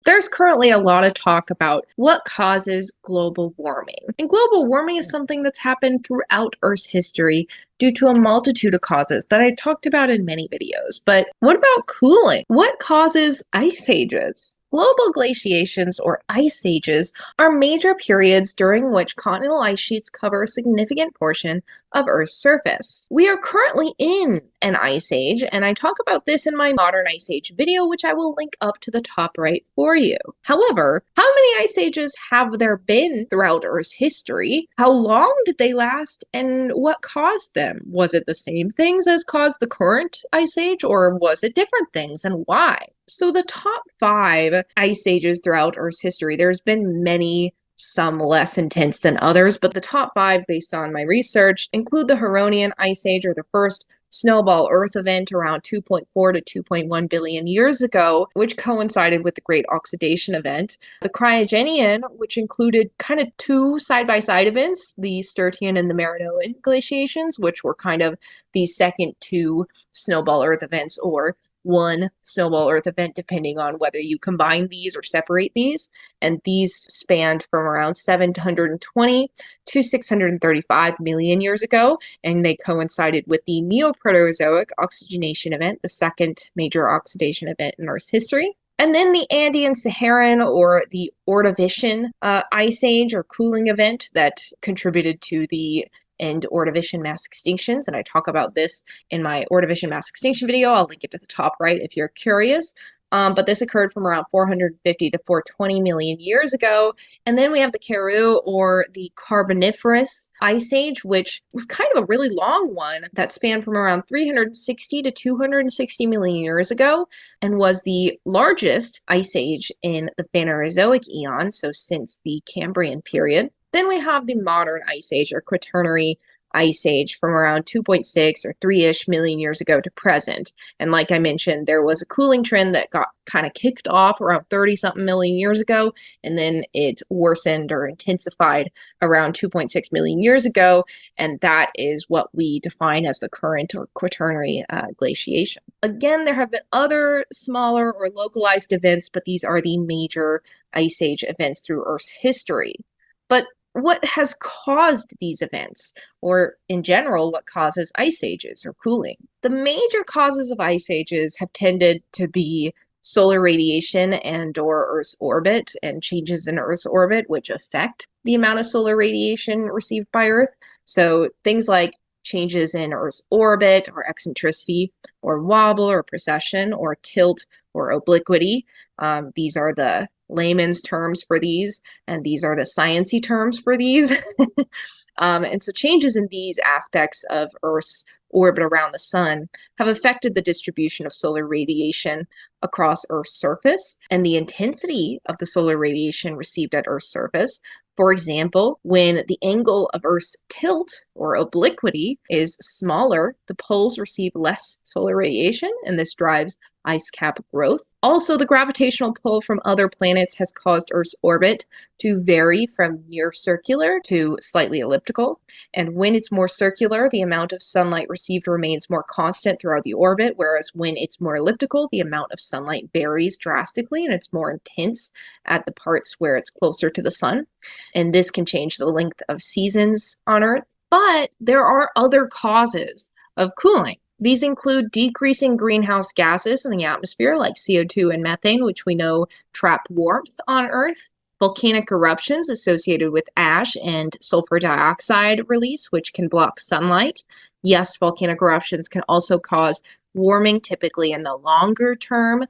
There's currently a lot of talk about what causes global warming. And global warming is something that's happened throughout Earth's history due to a multitude of causes that I talked about in many videos. But what about cooling? What causes ice ages? Global glaciations or ice ages are major periods during which continental ice sheets cover a significant portion of Earth's surface. We are currently in an ice age, and I talk about this in my modern ice age video, which I will link up to the top right for you. However, how many ice ages have there been throughout Earth's history? How long did they last, and what caused them? Was it the same things as caused the current ice age, or was it different things, and why? So the top 5 ice ages throughout Earth's history, there's been many, some less intense than others, but the top 5 based on my research include the Huronian Ice Age, or the first snowball Earth event around 2.4 to 2.1 billion years ago, which coincided with the Great Oxidation event. The Cryogenian, which included kind of 2 side-by-side events, the Sturtian and the Marinoan glaciations, which were kind of the second 2 snowball Earth events, or 1 snowball Earth event, depending on whether you combine these or separate these. And these spanned from around 720 to 635 million years ago, and they coincided with the Neoproterozoic oxygenation event, the second major oxidation event in Earth's history. And then the Andean-Saharan, or the Ordovician ice age or cooling event that contributed to the and Ordovician mass extinctions, and I talk about this in my Ordovician mass extinction video. I'll link it to the top right if you're curious. But this occurred from around 450 to 420 million years ago. And then we have the Karoo, or the Carboniferous Ice Age, which was kind of a really long one that spanned from around 360 to 260 million years ago, and was the largest ice age in the Phanerozoic eon, so since the Cambrian period. Then we have the modern ice age, or Quaternary ice age, from around 2.6 or 3-ish million years ago to present. And like I mentioned, there was a cooling trend that got kind of kicked off around 30-something million years ago, and then it worsened or intensified around 2.6 million years ago, and that is what we define as the current or Quaternary glaciation. Again, there have been other smaller or localized events, but these are the major ice age events through Earth's history. But what has caused these events, or in general, what causes ice ages or cooling? The major causes of ice ages have tended to be solar radiation and/or Earth's orbit, and changes in Earth's orbit, which affect the amount of solar radiation received by Earth. So things like changes in Earth's orbit, or eccentricity, or wobble, or precession, or tilt, or obliquity. These are the layman's terms for these, and these are the sciencey terms for these. And so changes in these aspects of Earth's orbit around the sun have affected the distribution of solar radiation across Earth's surface and the intensity of the solar radiation received at Earth's surface. For example, when the angle of Earth's tilt, or obliquity, is smaller, the poles receive less solar radiation, and this drives ice cap growth. Also, the gravitational pull from other planets has caused Earth's orbit to vary from near circular to slightly elliptical. And when it's more circular, the amount of sunlight received remains more constant throughout the orbit, whereas when it's more elliptical, the amount of sunlight varies drastically and it's more intense at the parts where it's closer to the sun. And this can change the length of seasons on Earth. But there are other causes of cooling. These include decreasing greenhouse gases in the atmosphere, like CO2 and methane, which we know trap warmth on Earth, volcanic eruptions associated with ash and sulfur dioxide release, which can block sunlight. Yes, volcanic eruptions can also cause warming, typically in the longer term,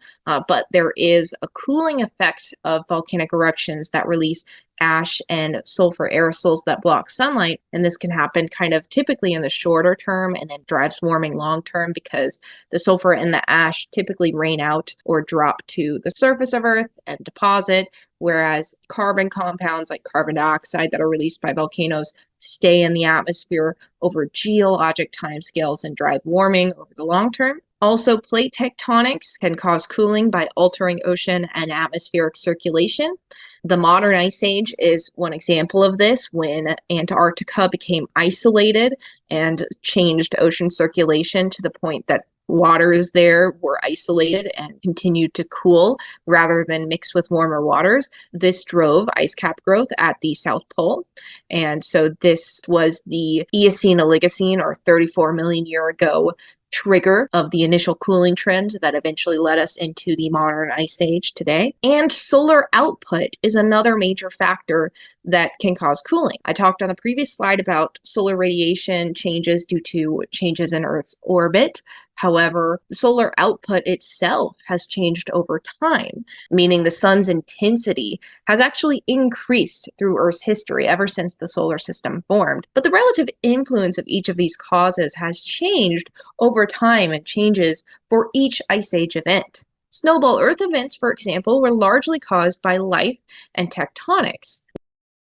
but there is a cooling effect of volcanic eruptions that release ash and sulfur aerosols that block sunlight, and this can happen kind of typically in the shorter term and then drives warming long term, because the sulfur and the ash typically rain out or drop to the surface of Earth and deposit, whereas carbon compounds like carbon dioxide that are released by volcanoes stay in the atmosphere over geologic timescales and drive warming over the long term. Also, plate tectonics can cause cooling by altering ocean and atmospheric circulation. The modern ice age is one example of this, when Antarctica became isolated and changed ocean circulation to the point that waters there were isolated and continued to cool rather than mix with warmer waters. This drove ice cap growth at the South Pole. And so this was the Eocene Oligocene, or 34 million year ago, trigger of the initial cooling trend that eventually led us into the modern ice age today. And solar output is another major factor that can cause cooling. I talked on the previous slide about solar radiation changes due to changes in Earth's orbit. However, the solar output itself has changed over time, meaning the sun's intensity has actually increased through Earth's history ever since the solar system formed. But the relative influence of each of these causes has changed over time and changes for each ice age event. Snowball Earth events, for example, were largely caused by life and tectonics.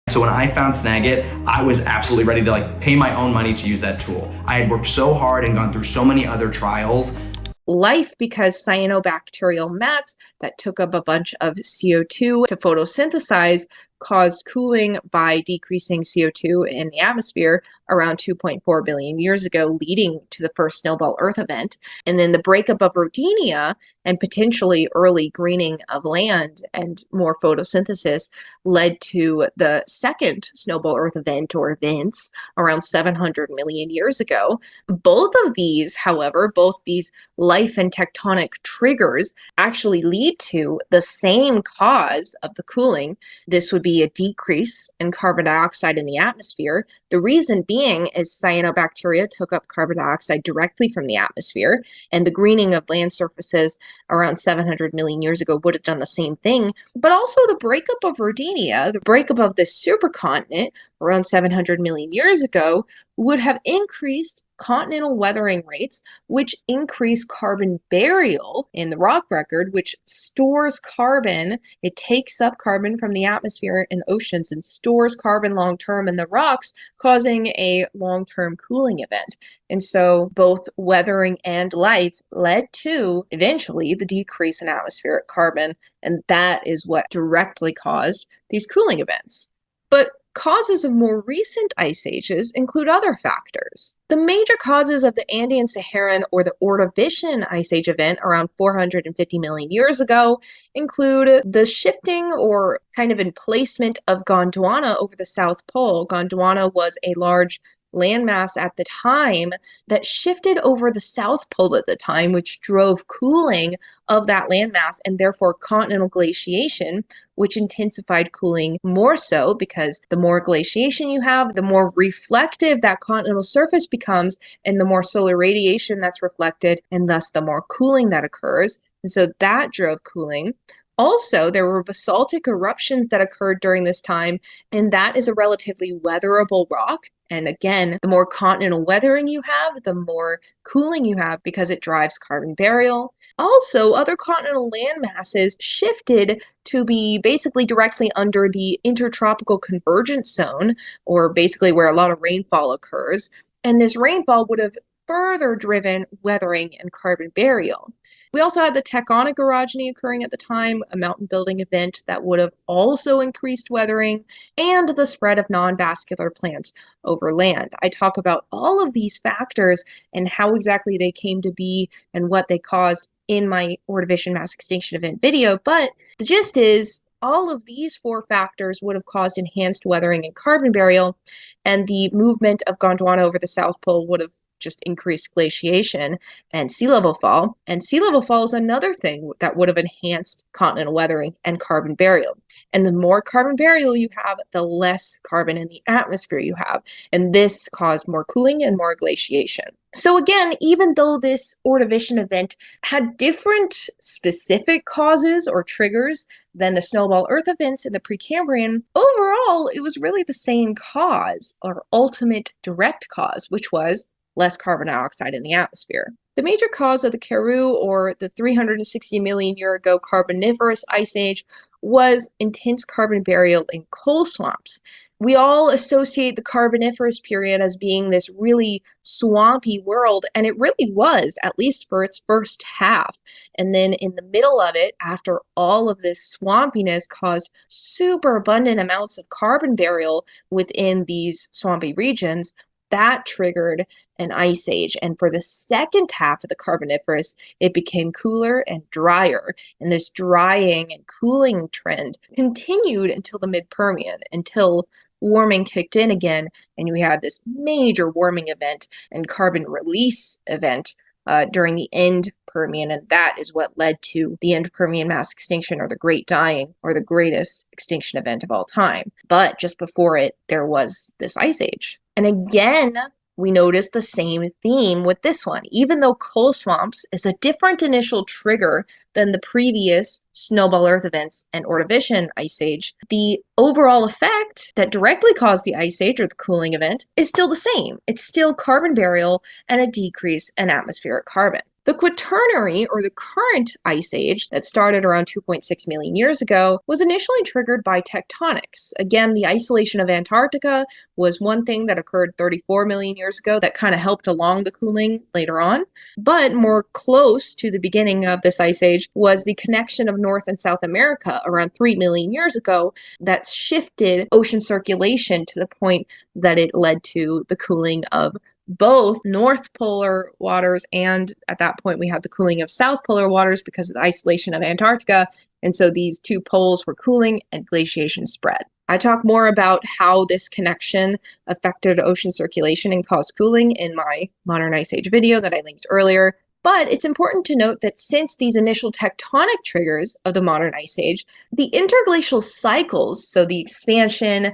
So when I found Snagit, I was absolutely ready to pay my own money to use that tool. I had worked so hard and gone through so many other trials. Life because cyanobacterial mats that took up a bunch of CO2 to photosynthesize caused cooling by decreasing CO2 in the atmosphere around 2.4 billion years ago, leading to the first snowball Earth event. And then the breakup of Rodinia and potentially early greening of land and more photosynthesis led to the second snowball Earth event, or events, around 700 million years ago. Both of these, however, both these life and tectonic triggers actually lead to the same cause of the cooling. This would be a decrease in carbon dioxide in the atmosphere. The reason being is cyanobacteria took up carbon dioxide directly from the atmosphere, and the greening of land surfaces around 700 million years ago would have done the same thing. But also the breakup of Rodinia, the breakup of this supercontinent around 700 million years ago, would have increased continental weathering rates, which increase carbon burial in the rock record, which stores carbon. It takes up carbon from the atmosphere and oceans and stores carbon long-term in the rocks, causing a long-term cooling event. And so both weathering and life led to, eventually, the decrease in atmospheric carbon, and that is what directly caused these cooling events. But causes of more recent ice ages include other factors. The major causes of the Andean-Saharan, or the Ordovician ice age event around 450 million years ago include the shifting or kind of emplacement of Gondwana over the South Pole. Gondwana was a large landmass at the time that shifted over the South Pole at the time, which drove cooling of that landmass and therefore continental glaciation, which intensified cooling more so because the more glaciation you have, the more reflective that continental surface becomes, and the more solar radiation that's reflected, and thus the more cooling that occurs. And so that drove cooling. Also, there were basaltic eruptions that occurred during this time, and that is a relatively weatherable rock. And again, the more continental weathering you have, the more cooling you have because it drives carbon burial. Also, other continental land masses shifted to be basically directly under the intertropical convergence zone, or basically where a lot of rainfall occurs. And this rainfall would have further driven weathering and carbon burial. We also had the tectonic orogeny occurring at the time, a mountain building event that would have also increased weathering, and the spread of non-vascular plants over land. I talk about all of these factors and how exactly they came to be and what they caused in my Ordovician mass extinction event video, but the gist is all of these four factors would have caused enhanced weathering and carbon burial, and the movement of Gondwana over the South Pole would have just increased glaciation and sea level fall. And sea level fall is another thing that would have enhanced continental weathering and carbon burial. And the more carbon burial you have, the less carbon in the atmosphere you have. And this caused more cooling and more glaciation. So again, even though this Ordovician event had different specific causes or triggers than the snowball Earth events in the Precambrian, overall, it was really the same cause, or ultimate direct cause, which was less carbon dioxide in the atmosphere. The major cause of the Karoo, or the 360 million year ago Carboniferous Ice Age, was intense carbon burial in coal swamps. We all associate the Carboniferous period as being this really swampy world, and it really was, at least for its first half. And then in the middle of it, after all of this swampiness caused super abundant amounts of carbon burial within these swampy regions, That triggered an ice age. And for the second half of the Carboniferous, it became cooler and drier. And this drying and cooling trend continued until the mid-Permian, until warming kicked in again, and we had this major warming event and carbon release event during the end Permian, and that is what led to the end Permian mass extinction, or the Great Dying, or the greatest extinction event of all time. But just before it, there was this ice age. And again, we notice the same theme with this one. Even though coal swamps is a different initial trigger than the previous snowball Earth events and Ordovician ice age, the overall effect that directly caused the ice age, or the cooling event, is still the same. It's still carbon burial and a decrease in atmospheric carbon. The Quaternary, or the current ice age that started around 2.6 million years ago, was initially triggered by tectonics. Again, the isolation of Antarctica was one thing that occurred 34 million years ago that kind of helped along the cooling later on. But more close to the beginning of this ice age was the connection of North and South America around 3 million years ago that shifted ocean circulation to the point that it led to the cooling of both North Polar waters, and at that point we had the cooling of South Polar waters because of the isolation of Antarctica, and so these two poles were cooling and glaciation spread. I talk more about how this connection affected ocean circulation and caused cooling in my Modern Ice Age video that I linked earlier. But it's important to note that since these initial tectonic triggers of the modern ice age, the interglacial cycles, so the expansion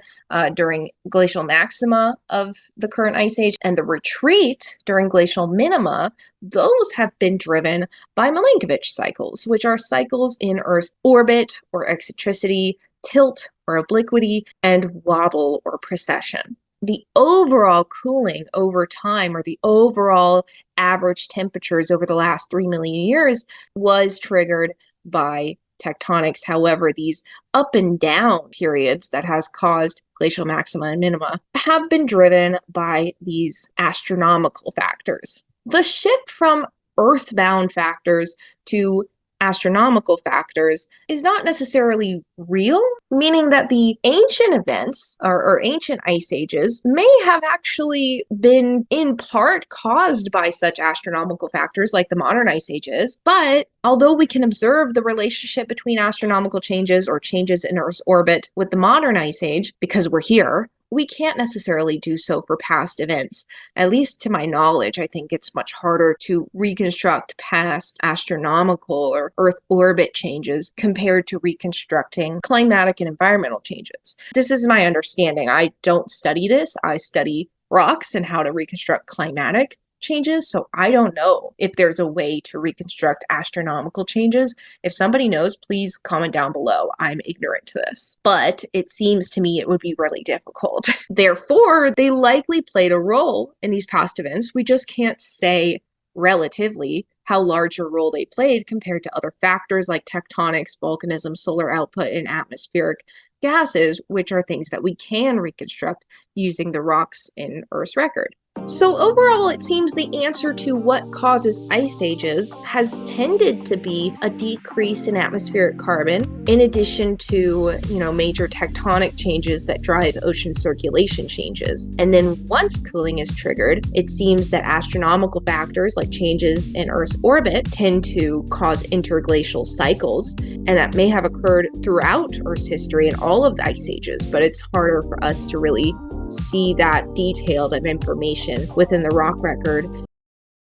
during glacial maxima of the current ice age and the retreat during glacial minima, those have been driven by Milankovitch cycles, which are cycles in Earth's orbit or eccentricity, tilt or obliquity, and wobble or precession. The overall cooling over time, or the overall average temperatures over the last 3 million years, was triggered by tectonics. However, these up and down periods that has caused glacial maxima and minima have been driven by these astronomical factors. The shift from earthbound factors to astronomical factors is not necessarily real, meaning that the ancient events or ancient ice ages may have actually been in part caused by such astronomical factors like the modern ice ages. But although we can observe the relationship between astronomical changes or changes in Earth's orbit with the modern ice age because we're here, we can't necessarily do so for past events. At least to my knowledge, I think it's much harder to reconstruct past astronomical or Earth orbit changes compared to reconstructing climatic and environmental changes. This is my understanding. I don't study this. I study rocks and how to reconstruct climatic changes, so I don't know if there's a way to reconstruct astronomical changes. If somebody knows, please comment down below. I'm ignorant to this, but it seems to me it would be really difficult. Therefore, they likely played a role in these past events. We just can't say relatively how large a role they played compared to other factors like tectonics, volcanism, solar output, and atmospheric gases, which are things that we can reconstruct using the rocks in Earth's record. So overall, it seems the answer to what causes ice ages has tended to be a decrease in atmospheric carbon, in addition to, major tectonic changes that drive ocean circulation changes. And then once cooling is triggered, it seems that astronomical factors like changes in Earth's orbit tend to cause interglacial cycles, and that may have occurred throughout Earth's history in all of the ice ages, but it's harder for us to really see that detailed of information within the rock record